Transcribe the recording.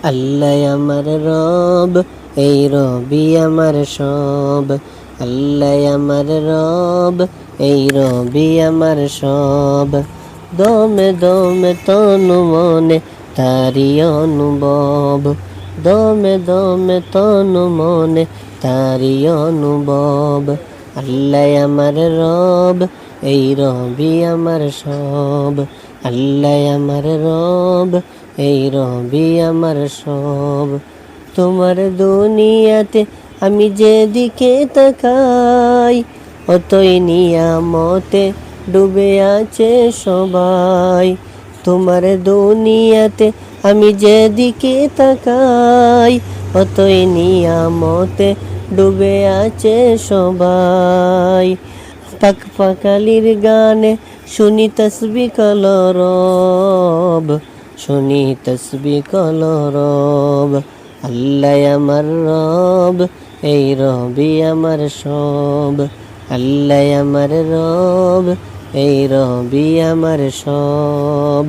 আল্লাহ আমার রব, এই রবি আমার সব। আল্লাহ আমার রব, এই রবি আমার সব। দমে দমে তনু মনে তারি অনুভব, দমে দমে তনু মনে তারি অনুভব। আল্লাহ আমার রব, এই রবি আমার সব। আল্লাহ আমার রব, এই রবি আমার সব। তোমার দুনিয়াতে আমি যেদিকে তাকাই, অতই নিয়ামতে ডুবে আছে সবাই। তোমার দুনিয়াতে আমি যেদিকে তাকাই, অতই নিয়ামতে ডুবে আছে সবাই। পাক পাকালির গানে শুনি তসবি কলরব, শুনি তসবি কলরব। আল্লাহ আমার রব, এই রবি আমার সব। আল্লাহ আমার রব, এই রবি আমার সব।